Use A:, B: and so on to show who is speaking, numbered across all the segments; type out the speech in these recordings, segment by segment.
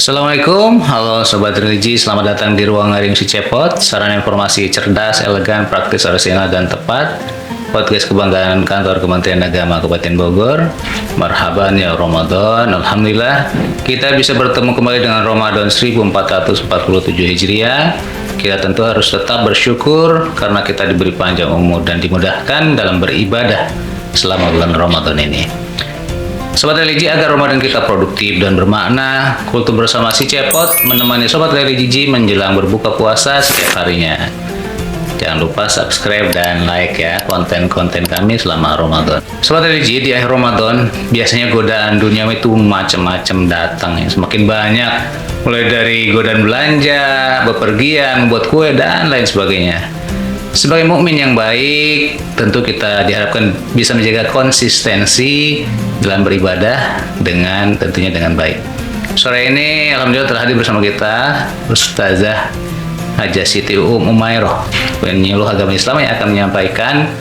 A: Assalamualaikum, halo Sobat Religi, selamat datang di Ruang Ngarim Si Cepot. Saran informasi cerdas, elegan, praktis, orisinal, dan tepat. Podcast kebanggaan kantor Kementerian Agama Kabupaten Bogor. Marhaban ya Ramadan, Alhamdulillah kita bisa bertemu kembali dengan Ramadan 1447 Hijriah. Kita tentu harus tetap bersyukur karena kita diberi panjang umur dan dimudahkan dalam beribadah selama bulan Ramadan ini. Sobat Religi, agar Ramadan kita produktif dan bermakna, Kultum bersama Si Cepot menemani Sobat Religi menjelang berbuka puasa setiap harinya. Jangan lupa subscribe dan like ya konten-konten kami selama Ramadan. Sobat Religi, di akhir Ramadan biasanya godaan dunia itu macam-macam datang ya, semakin banyak, mulai dari godaan belanja, bepergian, membuat kue dan lain sebagainya. Sebagai mukmin yang baik, tentu kita diharapkan bisa menjaga konsistensi dalam beribadah tentunya dengan baik. Sore ini alhamdulillah telah hadir bersama kita Ustazah Hajah Siti Umairoh, penyuluh agama Islam yang akan menyampaikan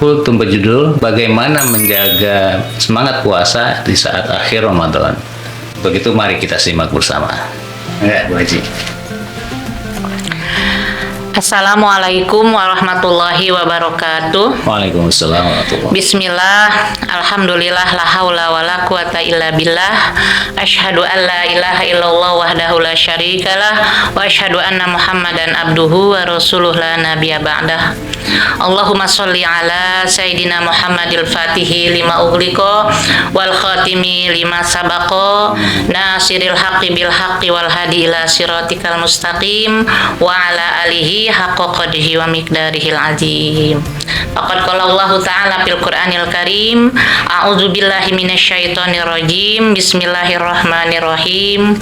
A: kultum berjudul bagaimana menjaga semangat puasa di saat akhir Ramadan. Begitu, mari kita simak bersama. Ya, Bu Haji.
B: Assalamualaikum warahmatullahi wabarakatuh.
A: Waalaikumsalam warahmatullahi wabarakatuh.
B: Bismillah, alhamdulillah, la haula wa la quwata illa billah. Asyhadu an la ilaha illallah wahdahu la syarikalah wa asyhadu anna Muhammadan abduhu wa rasuluh la nabiyya ba'dah. Allahumma sholli ala Sayyidina Muhammadil Fatihi lima ughliqa wal khatimi lima sabaqa nasiril haqqi bil haqqi wal hadi ila siratikal mustaqim wa ala alihi haqqa qadrihi wa miqdarihil azim. Faqad qala Allah Ta'ala fil Qur'anil Karim, a'udzu billahi minasyaitonir rajim. Bismillahirrahmanirrahim.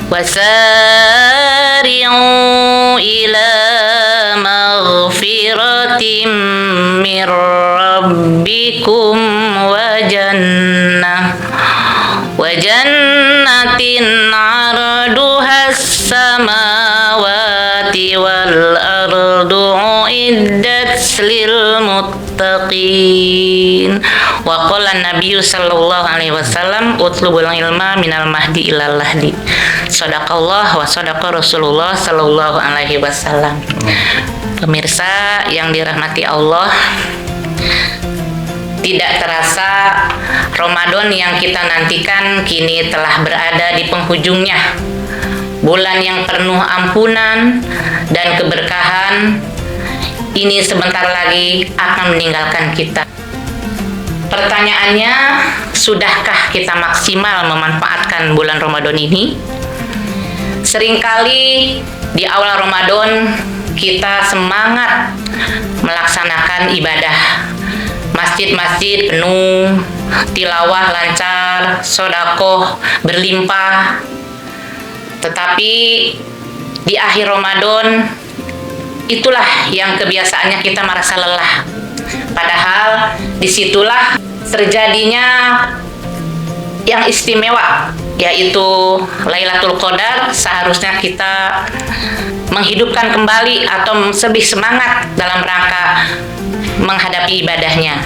B: Wasari'u ila maghfiratin mir rabbikum wa jannatin 'arduhas samawati wal ardu uiddat lil muttaqin. Wa qala an-nabiyyu sallallahu alaihi wasallam utlubul ilma minal mahdi ilal lahdi. Shadaqallah wa shadaqa Rasulullah sallallahu alaihi wasallam. Pemirsa yang dirahmati Allah, tidak terasa Ramadan yang kita nantikan kini telah berada di penghujungnya. Bulan yang penuh ampunan dan keberkahan ini sebentar lagi akan meninggalkan kita. Pertanyaannya, sudahkah kita maksimal memanfaatkan bulan Ramadan ini? Seringkali di awal Ramadan kita semangat melaksanakan ibadah. Masjid-masjid penuh, tilawah lancar, sedekah berlimpah. Tetapi di akhir Ramadan itulah yang kebiasaannya kita merasa lelah. Padahal disitulah terjadinya yang istimewa, yaitu Lailatul Qadar. Seharusnya kita menghidupkan kembali atau lebih semangat dalam rangka menghadapi ibadahnya.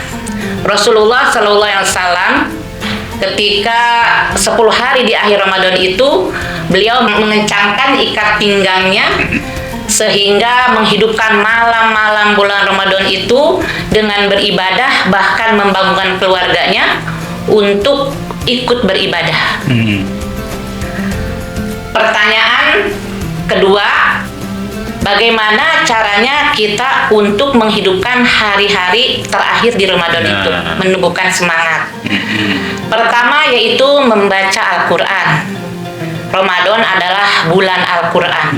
B: Rasulullah Sallallahu Alaihi Wasallam ketika 10 hari di akhir Ramadan itu, beliau mengencangkan ikat pinggangnya sehingga menghidupkan malam-malam bulan Ramadan itu dengan beribadah, bahkan membangunkan keluarganya untuk ikut beribadah. Pertanyaan kedua, bagaimana caranya kita untuk menghidupkan hari-hari terakhir di Ramadan itu, menumbuhkan semangat? Pertama yaitu membaca Al-Quran. Ramadan adalah bulan Al-Quran,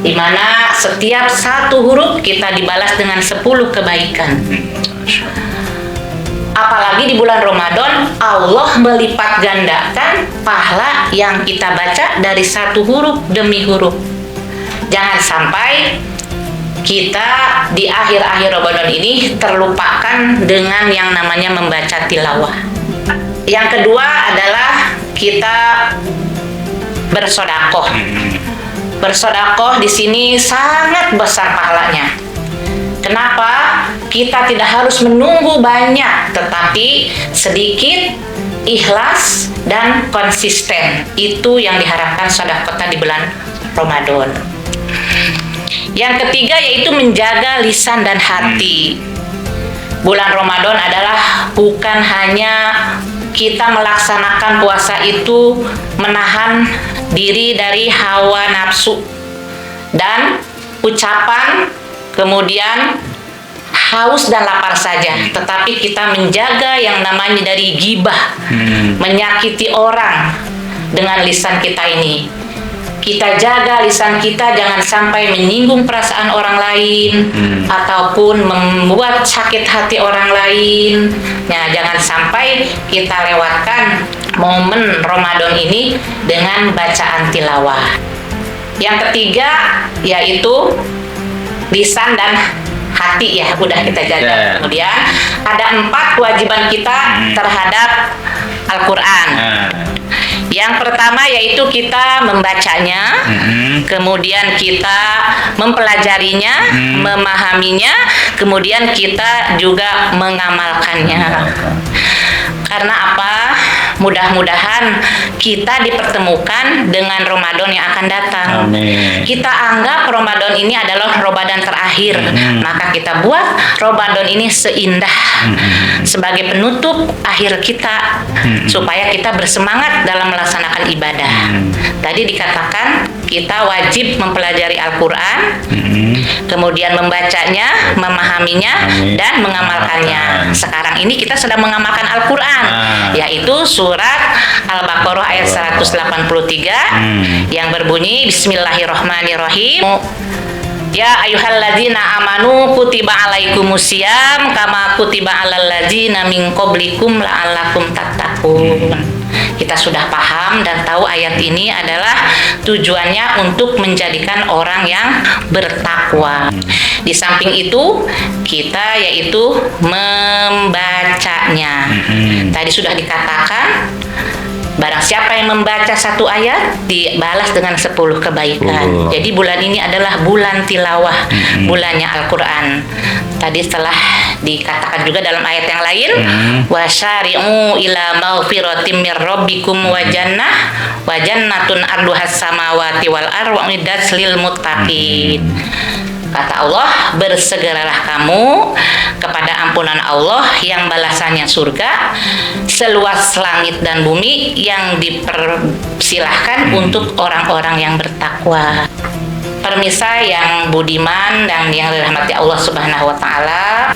B: di mana setiap satu huruf kita dibalas dengan 10 kebaikan. Apalagi di bulan Ramadan, Allah melipat gandakan pahala yang kita baca dari satu huruf demi huruf. Jangan sampai kita di akhir-akhir Ramadan ini terlupakan dengan yang namanya membaca tilawah. Yang kedua adalah kita bersedekah. Bersedekah di sini sangat besar pahalanya. Kenapa? Kita tidak harus menunggu banyak, tetapi sedikit ikhlas, dan konsisten. Itu yang diharapkan sedekah di bulan Ramadan. Yang ketiga yaitu menjaga lisan dan hati. Bulan Ramadan adalah bukan hanya kita melaksanakan puasa itu menahan diri dari hawa nafsu dan ucapan, kemudian haus dan lapar saja, tetapi kita menjaga yang namanya dari ghibah, menyakiti orang dengan lisan kita ini. Kita jaga lisan kita jangan sampai menyinggung perasaan orang lain ataupun membuat sakit hati orang lain. Nah, jangan sampai kita lewatkan momen Ramadan ini dengan bacaan tilawah. Yang ketiga yaitu lisan dan hati, ya udah kita jaga. Kemudian ada 4 kewajiban kita terhadap Al-Quran. Yang pertama yaitu kita membacanya, kemudian kita mempelajarinya, memahaminya, kemudian kita juga mengamalkannya. Karena apa? Mudah-mudahan kita dipertemukan dengan Ramadan yang akan datang.
A: Amin.
B: Kita anggap Ramadan ini adalah Ramadan terakhir, maka kita buat Ramadan ini seindah sebagai penutup akhir kita, supaya kita bersemangat dalam melaksanakan ibadah. Tadi dikatakan kita wajib mempelajari Al-Quran, kemudian membacanya, memahaminya, dan mengamalkannya. Sekarang ini kita sedang mengamalkan Al-Quran, yaitu surat Al-Baqarah ayat 183 yang berbunyi Bismillahirrahmanirrahim. Ya ayyuhalladzina amanu kutiba alaikumusiyam kama kutiba alal ladzina min qablikum la'allakum tattaqun. Kita sudah paham dan tahu ayat ini adalah tujuannya untuk menjadikan orang yang bertakwa. Di samping itu kita yaitu membacanya. Tadi sudah dikatakan barang siapa yang membaca 1 ayat dibalas dengan 10 kebaikan. Jadi bulan ini adalah bulan tilawah, bulannya Al-Quran. Tadi setelah dikatakan juga dalam ayat yang lain, wasyari'u ila maghfiratim mir rabbikum wa jannatun arduhas samawati wal ardi uiddat lil muttaqin. Kata Allah, bersegeralah kamu kepada ampunan Allah yang balasannya surga seluas langit dan bumi yang dipersilahkan untuk orang-orang yang bertakwa. Permisa yang budiman dan yang dirahmati Allah Subhanahu wa taala,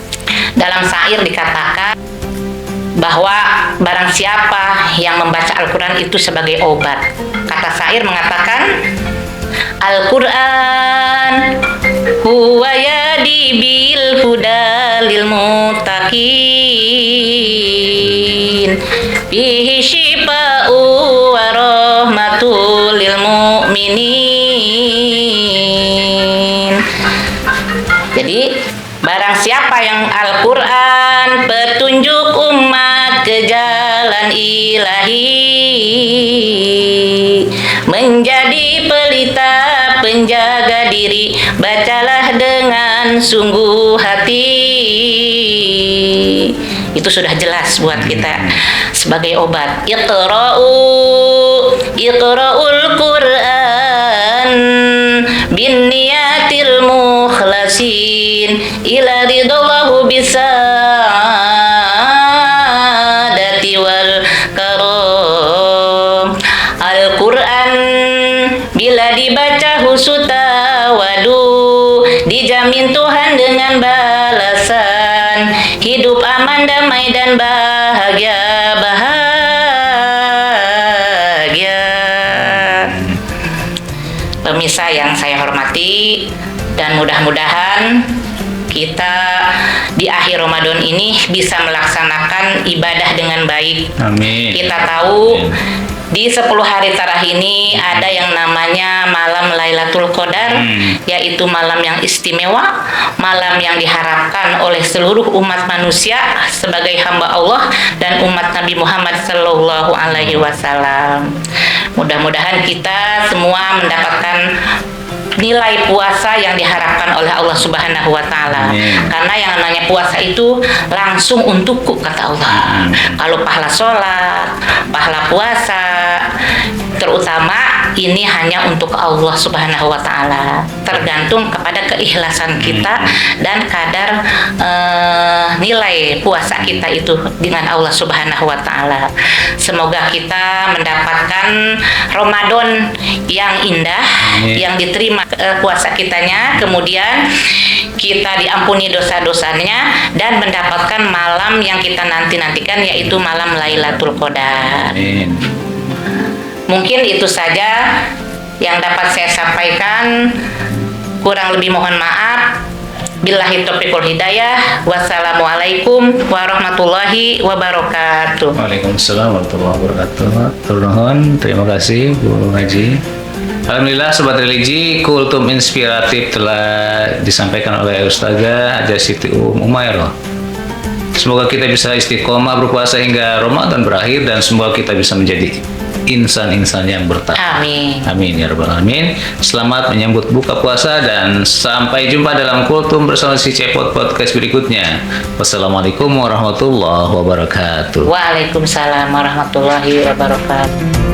B: dalam syair dikatakan bahwa barang siapa yang membaca Al-Quran itu sebagai obat. Kata syair mengatakan, Al-Quran huwa yadi bil huda lil muttaqin bihi shifa'u wa rahmatul lil mu'minin. Jadi barang siapa yang Al-Quran petunjuk umat ke jalan ilahi, menjadi pelita penjaga diri, bacalah dengan sungguh hati. Itu sudah jelas buat kita sebagai obat. Iqra'ul Qur'an bin niyatil mukhlasin ila ridallahu bisadati wal karam. Al-Quran bila dibaca husutawadu, dijamin Tuhan dengan balasan hidup aman, damai dan bahagia. Pemirsa yang saya hormati, dan mudah-mudahan kita di akhir Ramadan ini bisa melaksanakan ibadah dengan baik.
A: Amin.
B: Kita tahu di 10 hari terakhir ini ada yang namanya malam Lailatul Qadar, yaitu malam yang istimewa, malam yang diharapkan oleh seluruh umat manusia sebagai hamba Allah dan umat Nabi Muhammad Sallallahu Alaihi Wasallam. Mudah-mudahan kita semua mendapatkan nilai puasa yang diharapkan oleh Allah Subhanahu wa taala. Karena yang namanya puasa itu langsung untukku, kata Allah. Kalau pahala sholat, pahala puasa, terutama ini hanya untuk Allah Subhanahu wa taala. Tergantung kepada keikhlasan kita dan kadar nilai puasa kita itu dengan Allah Subhanahu wa taala. Semoga kita mendapatkan Ramadan yang indah, yang diterima puasa kitanya, kemudian kita diampuni dosa-dosanya dan mendapatkan malam yang kita nanti-nantikan, yaitu malam Lailatul Qadar.
A: Amin.
B: Mungkin itu saja yang dapat saya sampaikan. Kurang lebih mohon maaf. Billahi taufiqul hidayah. Wassalamualaikum warahmatullahi wabarakatuh.
A: Waalaikumsalam warahmatullahi wabarakatuh. Terima kasih Bu Haji. Alhamdulillah Sobat Religi, kultum inspiratif telah disampaikan oleh Ustazah Hajah Siti Umairah. Semoga kita bisa istiqomah berpuasa hingga Ramadan berakhir, dan semoga kita bisa menjadi insan-insan yang bertakwa.
B: Amin.
A: Amin ya rabbal alamin. Selamat menyambut buka puasa dan sampai jumpa dalam kultum bersama si Cepot podcast berikutnya. Wassalamualaikum warahmatullahi wabarakatuh.
B: Waalaikumsalam warahmatullahi wabarakatuh.